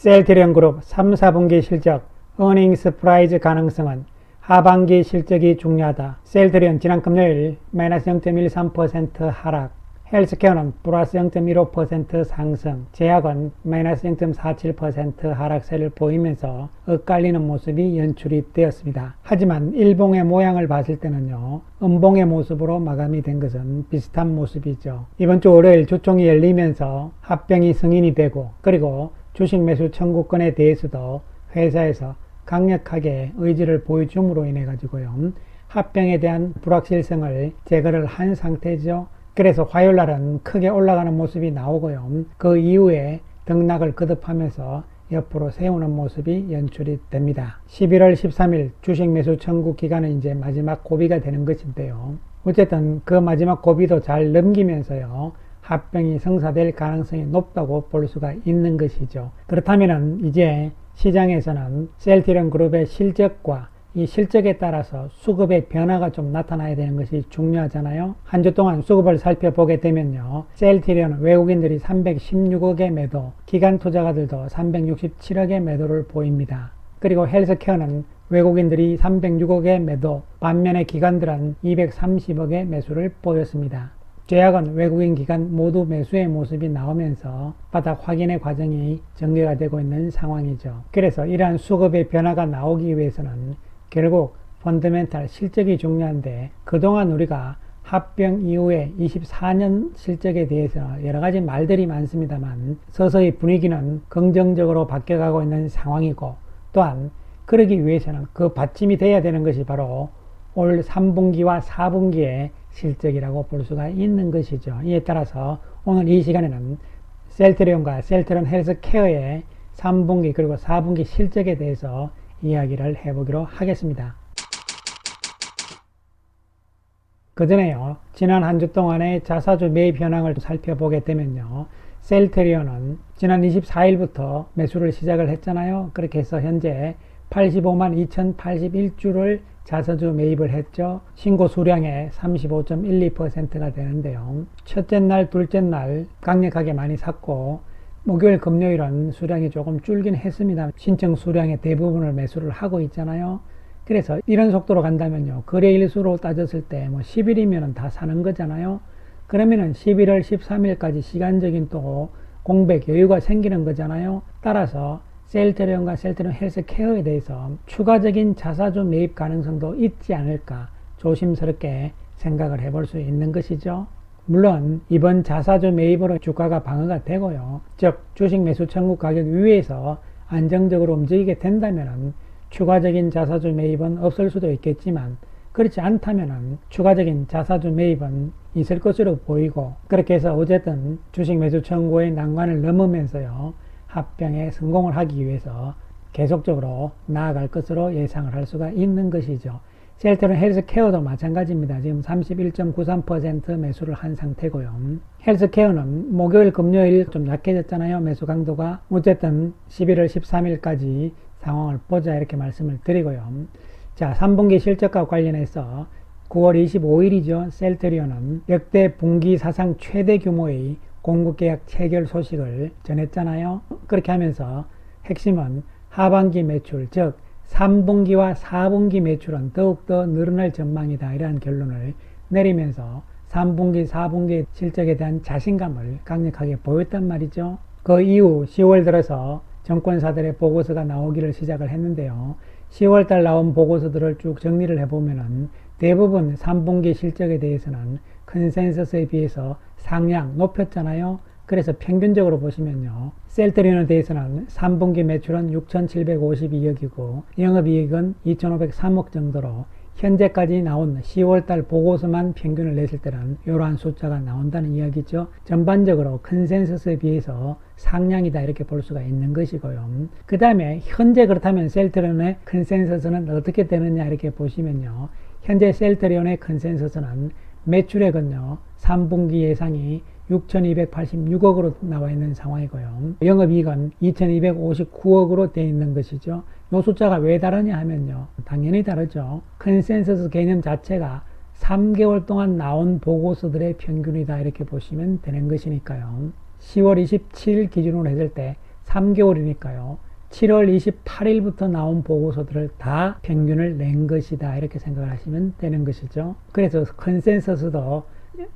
셀트리온 그룹 3, 4분기 실적, 어닝 서프라이즈 가능성은 하반기 실적이 중요하다. 셀트리온 지난 금요일 마이너스 0.13% 하락, 헬스케어는 플러스 0.15% 상승, 제약은 마이너스 0.47% 하락세를 보이면서 엇갈리는 모습이 연출이 되었습니다. 하지만 일봉의 모양을 봤을 때는요, 음봉의 모습으로 마감이 된 것은 비슷한 모습이죠. 이번 주 월요일 주총이 열리면서 합병이 승인이 되고, 그리고 주식 매수 청구권에 대해서도 회사에서 강력하게 의지를 보여줌으로 인해 가지고요, 합병에 대한 불확실성을 제거를 한 상태죠. 그래서 화요일 날은 크게 올라가는 모습이 나오고요, 그 이후에 등락을 거듭하면서 옆으로 세우는 모습이 연출이 됩니다. 11월 13일 주식 매수 청구 기간은 이제 마지막 고비가 되는 것인데요, 어쨌든 그 마지막 고비도 잘 넘기면서요, 합병이 성사될 가능성이 높다고 볼 수가 있는 것이죠. 그렇다면 이제 시장에서는 셀트리온 그룹의 실적과 이 실적에 따라서 수급의 변화가 좀 나타나야 되는 것이 중요하잖아요. 한 주 동안 수급을 살펴보게 되면요, 셀트리온은 외국인들이 316억의 매도, 기관 투자가들도 367억의 매도를 보입니다. 그리고 헬스케어는 외국인들이 306억의 매도, 반면에 기관들은 230억의 매수를 보였습니다. 제약은 외국인 기관 모두 매수의 모습이 나오면서 바닥 확인의 과정이 전개가 되고 있는 상황이죠. 그래서 이러한 수급의 변화가 나오기 위해서는 결국 펀더멘탈 실적이 중요한데, 그동안 우리가 합병 이후에 24년 실적에 대해서 여러 가지 말들이 많습니다만 서서히 분위기는 긍정적으로 바뀌어가고 있는 상황이고, 또한 그러기 위해서는 그 받침이 돼야 되는 것이 바로 올 3분기와 4분기의 실적이라고 볼 수가 있는 것이죠. 이에 따라서 오늘 이 시간에는 셀트리온과 셀트리온 헬스케어의 3분기 그리고 4분기 실적에 대해서 이야기를 해보기로 하겠습니다. 그 전에요, 지난 한 주 동안의 자사주 매입 현황을 살펴보게 되면요, 셀트리온은 지난 24일부터 매수를 시작을 했잖아요. 그렇게 해서 현재 85만 2081주를 자사주 매입을 했죠. 신고 수량의 35.12%가 되는데요, 첫째 날, 둘째 날 강력하게 많이 샀고, 목요일, 금요일은 수량이 조금 줄긴 했습니다. 신청 수량의 대부분을 매수를 하고 있잖아요. 그래서 이런 속도로 간다면요, 거래일 수로 따졌을 때 10일이면 다 사는 거잖아요. 그러면은 11월 13일까지 시간적인 또 공백 여유가 생기는 거잖아요. 따라서 셀트리온과 셀트리온 헬스케어에 대해서 추가적인 자사주 매입 가능성도 있지 않을까 조심스럽게 생각을 해볼 수 있는 것이죠. 물론 이번 자사주 매입으로 주가가 방어가 되고요, 즉 주식 매수 청구 가격 위에서 안정적으로 움직이게 된다면 추가적인 자사주 매입은 없을 수도 있겠지만, 그렇지 않다면 추가적인 자사주 매입은 있을 것으로 보이고, 그렇게 해서 어쨌든 주식 매수 청구의 난관을 넘으면서요, 합병에 성공을 하기 위해서 계속적으로 나아갈 것으로 예상을 할 수가 있는 것이죠. 셀트리온 헬스케어도 마찬가지입니다. 지금 31.93% 매수를 한 상태고요. 헬스케어는 목요일, 금요일 좀 약해졌잖아요, 매수 강도가. 어쨌든 11월 13일까지 상황을 보자 이렇게 말씀을 드리고요. 자, 3분기 실적과 관련해서 9월 25일이죠. 셀트리온은 역대 분기 사상 최대 규모의 공급계약 체결 소식을 전했잖아요. 그렇게 하면서 핵심은 하반기 매출, 즉 3분기와 4분기 매출은 더욱더 늘어날 전망이다, 이러한 결론을 내리면서 3분기, 4분기 실적에 대한 자신감을 강력하게 보였단 말이죠. 그 이후 10월 들어서 정권사들의 보고서가 나오기를 시작을 했는데요, 10월달 나온 보고서들을 쭉 정리를 해보면은 대부분 3분기 실적에 대해서는 컨센서스에 비해서 상향 높였잖아요. 그래서 평균적으로 보시면요, 셀트리온에 대해서는 3분기 매출은 6,752억이고 영업이익은 2,503억 정도로 현재까지 나온 10월달 보고서만 평균을 냈을 때는 이러한 숫자가 나온다는 이야기죠. 전반적으로 컨센서스에 비해서 상향이다, 이렇게 볼 수가 있는 것이고요. 그 다음에 현재 그렇다면 셀트리온의 컨센서스는 어떻게 되느냐 이렇게 보시면요, 현재 셀트리온의 컨센서스는 매출액은요, 3분기 예상이 6,286억으로 나와 있는 상황이고요, 영업이익은 2,259억으로 되어 있는 것이죠. 이 숫자가 왜 다르냐 하면요, 당연히 다르죠. 컨센서스 개념 자체가 3개월 동안 나온 보고서들의 평균이다, 이렇게 보시면 되는 것이니까요. 10월 27일 기준으로 했을 때 3개월이니까요. 7월 28일부터 나온 보고서들을 다 평균을 낸 것이다. 이렇게 생각을 하시면 되는 것이죠. 그래서 컨센서스도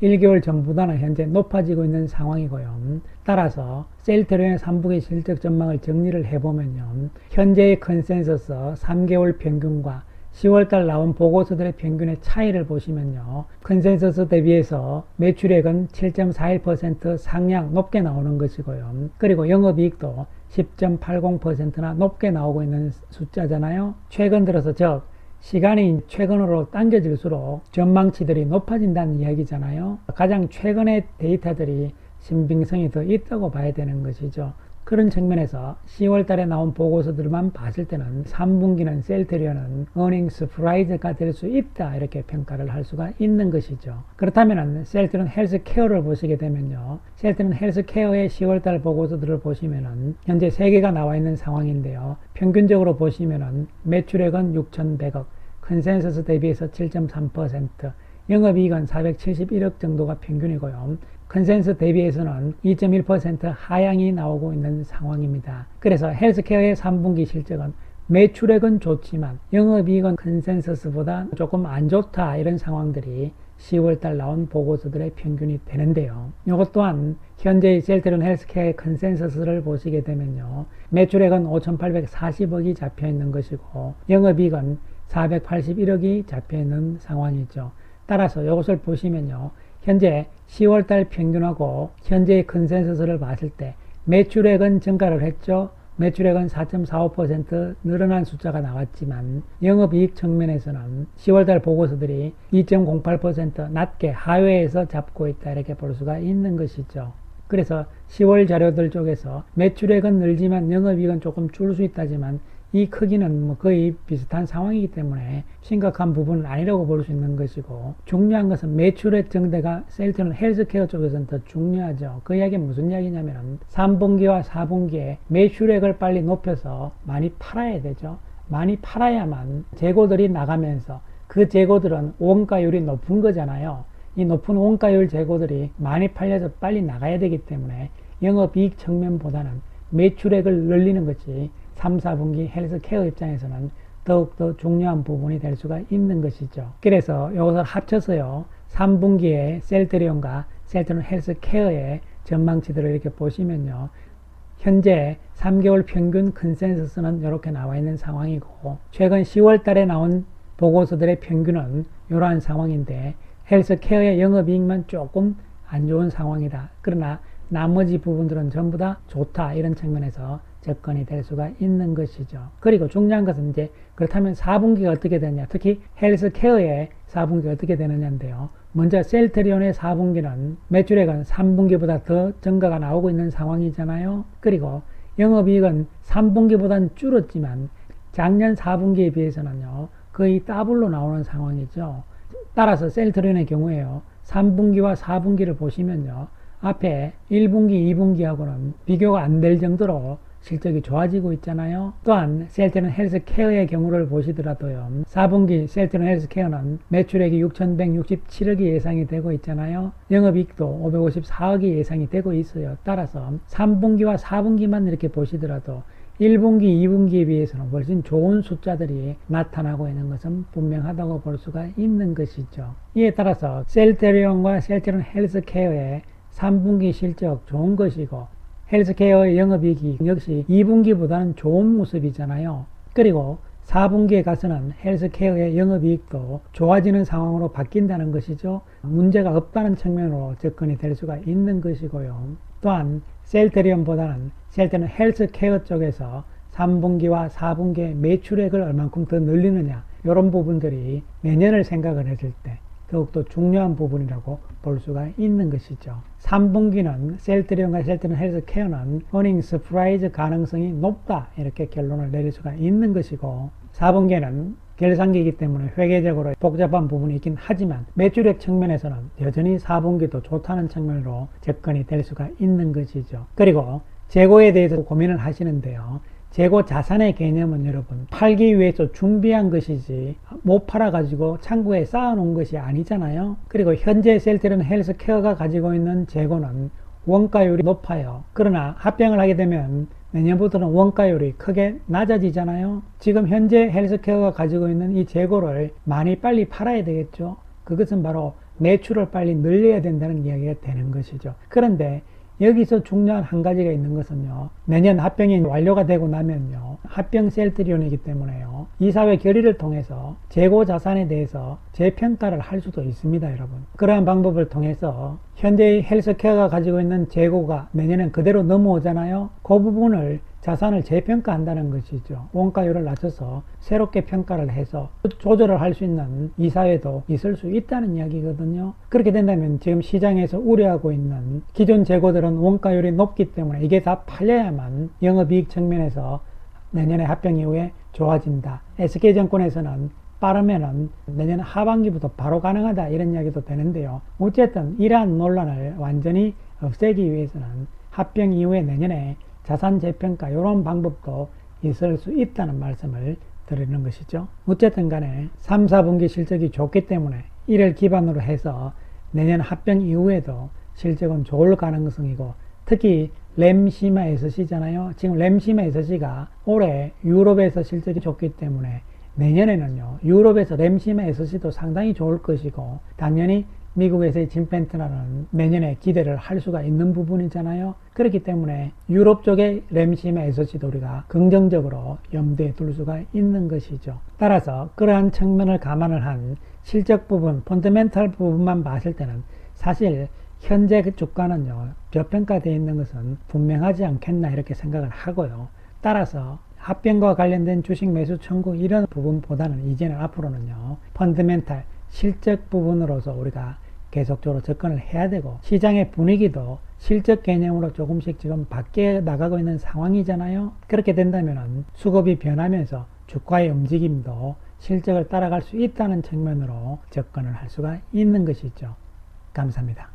1개월 전보다는 현재 높아지고 있는 상황이고요. 따라서 셀트리온의 3분기 실적 전망을 정리를 해보면요. 현재의 컨센서스 3개월 평균과 10월달 나온 보고서들의 평균의 차이를 보시면요. 컨센서스 대비해서 매출액은 7.41% 상향 높게 나오는 것이고요. 그리고 영업이익도 10.80%나 높게 나오고 있는 숫자잖아요. 최근 들어서 즉 시간이 최근으로 당겨질수록 전망치들이 높아진다는 이야기잖아요. 가장 최근의 데이터들이 신빙성이 더 있다고 봐야 되는 것이죠. 그런 측면에서 10월 달에 나온 보고서들만 봤을 때는 3분기는 셀트리온은 earning surprise가 될 수 있다 이렇게 평가를 할 수가 있는 것이죠. 그렇다면 셀트리온 헬스케어를 보시게 되면요. 셀트리온 헬스케어의 10월 달 보고서들을 보시면은 현재 3개가 나와 있는 상황인데요. 평균적으로 보시면은 매출액은 6,100억, 컨센서스 대비해서 7.3%, 영업이익은 471억 정도가 평균이고요. 컨센서스 대비해서는 2.1% 하향이 나오고 있는 상황입니다. 그래서 헬스케어의 3분기 실적은 매출액은 좋지만 영업이익은 컨센서스보다 조금 안 좋다 이런 상황들이 10월달 나온 보고서들의 평균이 되는데요. 이것 또한 현재의 셀트리온 헬스케어의 컨센서스를 보시게 되면요. 매출액은 5,840억이 잡혀 있는 것이고 영업이익은 481억이 잡혀 있는 상황이죠. 따라서 이것을 보시면요. 현재 10월달 평균하고 현재의 컨센서스를 봤을 때 매출액은 증가를 했죠. 매출액은 4.45% 늘어난 숫자가 나왔지만 영업이익 측면에서는 10월달 보고서들이 2.08% 낮게 하회에서 잡고 있다 이렇게 볼 수가 있는 것이죠. 그래서 10월 자료들 쪽에서 매출액은 늘지만 영업이익은 조금 줄 수 있다지만 이 크기는 거의 비슷한 상황이기 때문에 심각한 부분은 아니라고 볼 수 있는 것이고 중요한 것은 매출액 증대가 셀트리온 헬스케어 쪽에서는 더 중요하죠. 그 이야기는 무슨 이야기냐면 3분기와 4분기에 매출액을 빨리 높여서 많이 팔아야 되죠. 많이 팔아야만 재고들이 나가면서 그 재고들은 원가율이 높은 거잖아요. 이 높은 원가율 재고들이 많이 팔려서 빨리 나가야 되기 때문에 영업이익 측면보다는 매출액을 늘리는 것이 3, 4분기 헬스케어 입장에서는 더욱더 중요한 부분이 될 수가 있는 것이죠. 그래서 이것을 합쳐서요. 3분기에 셀트리온과 셀트리온 헬스케어의 전망치들을 이렇게 보시면요. 현재 3개월 평균 컨센서스는 이렇게 나와 있는 상황이고 최근 10월 달에 나온 보고서들의 평균은 이러한 상황인데 헬스케어의 영업이익만 조금 안 좋은 상황이다. 그러나 나머지 부분들은 전부 다 좋다. 이런 측면에서 접근이 될 수가 있는 것이죠. 그리고 중요한 것은 이제 그렇다면 4분기가 어떻게 되냐. 특히 헬스케어의 4분기가 어떻게 되느냐인데요. 먼저 셀트리온의 4분기는 매출액은 3분기보다 더 증가가 나오고 있는 상황이잖아요. 그리고 영업이익은 3분기보다는 줄었지만 작년 4분기에 비해서는요. 거의 더블로 나오는 상황이죠. 따라서 셀트리온의 경우에요. 3분기와 4분기를 보시면요. 앞에 1분기, 2분기하고는 비교가 안 될 정도로 실적이 좋아지고 있잖아요. 또한 셀트리온 헬스케어의 경우를 보시더라도요. 4분기 셀트리온 헬스케어는 매출액이 6,167억이 예상이 되고 있잖아요. 영업이익도 554억이 예상이 되고 있어요. 따라서 3분기와 4분기만 이렇게 보시더라도 1분기, 2분기에 비해서는 훨씬 좋은 숫자들이 나타나고 있는 것은 분명하다고 볼 수가 있는 것이죠. 이에 따라서 셀트리온과 셀트리온 헬스케어의 3분기 실적 좋은 것이고 헬스케어의 영업이익이 역시 2분기보다는 좋은 모습이잖아요. 그리고 4분기에 가서는 헬스케어의 영업이익도 좋아지는 상황으로 바뀐다는 것이죠. 문제가 없다는 측면으로 접근이 될 수가 있는 것이고요. 또한 셀트리온보다는 셀트리온 헬스케어 쪽에서 3분기와 4분기의 매출액을 얼만큼 더 늘리느냐 이런 부분들이 내년을 생각을 했을 때 더욱더 중요한 부분이라고 볼 수가 있는 것이죠. 3분기는 셀트리온과 셀트리온 헬스케어는 earning surprise 가능성이 높다 이렇게 결론을 내릴 수가 있는 것이고 4분기에는 결산기이기 때문에 회계적으로 복잡한 부분이 있긴 하지만 매출액 측면에서는 여전히 4분기도 좋다는 측면으로 접근이 될 수가 있는 것이죠. 그리고 재고에 대해서 고민을 하시는데요. 재고 자산의 개념은 여러분 팔기 위해서 준비한 것이지 못 팔아가지고 창고에 쌓아놓은 것이 아니잖아요. 그리고 현재 셀트리온 헬스케어가 가지고 있는 재고는 원가율이 높아요. 그러나 합병을 하게 되면 내년부터는 원가율이 크게 낮아지잖아요. 지금 현재 헬스케어가 가지고 있는 이 재고를 많이 빨리 팔아야 되겠죠. 그것은 바로 매출을 빨리 늘려야 된다는 이야기가 되는 것이죠. 그런데 여기서 중요한 한 가지가 있는 것은요, 내년 합병이 완료가 되고 나면요, 합병 셀트리온이기 때문에요, 이사회 결의를 통해서 재고 자산에 대해서 재평가를 할 수도 있습니다, 여러분. 그러한 방법을 통해서 현재 헬스케어가 가지고 있는 재고가 내년엔 그대로 넘어오잖아요. 그 부분을 자산을 재평가한다는 것이죠. 원가율을 낮춰서 새롭게 평가를 해서 조절을 할 수 있는 이사회도 있을 수 있다는 이야기거든요. 그렇게 된다면 지금 시장에서 우려하고 있는 기존 재고들은 원가율이 높기 때문에 이게 다 팔려야만 영업이익 측면에서 내년에 합병 이후에 좋아진다. SK증권에서는 빠르면은 내년 하반기부터 바로 가능하다 이런 이야기도 되는데요. 어쨌든 이러한 논란을 완전히 없애기 위해서는 합병 이후에 내년에 자산 재평가 이런 방법도 있을 수 있다는 말씀을 드리는 것이죠. 어쨌든 간에 3, 4분기 실적이 좋기 때문에 이를 기반으로 해서 내년 합병 이후에도 실적은 좋을 가능성이고, 특히 램시마 SC잖아요. 지금 램시마 SC가 올해 유럽에서 실적이 좋기 때문에 내년에는요, 유럽에서 램시마 SC도 상당히 좋을 것이고, 당연히 미국에서의 짐펜트나는 내년에 기대를 할 수가 있는 부분이잖아요. 그렇기 때문에 유럽 쪽의 램시마 SC도 우리가 긍정적으로 염두에 둘 수가 있는 것이죠. 따라서 그러한 측면을 감안을 한 실적 부분, 펀더멘탈 부분만 봤을 때는 사실 현재 그 주가는요, 저평가되어 있는 것은 분명하지 않겠나 이렇게 생각을 하고요. 따라서 합병과 관련된 주식 매수 청구 이런 부분보다는 이제는 앞으로는요, 펀더멘탈 실적 부분으로서 우리가 계속적으로 접근을 해야 되고, 시장의 분위기도 실적 개념으로 조금씩 지금 바뀌어 나가고 있는 상황이잖아요. 그렇게 된다면 수급이 변하면서 주가의 움직임도 실적을 따라갈 수 있다는 측면으로 접근을 할 수가 있는 것이죠. 감사합니다.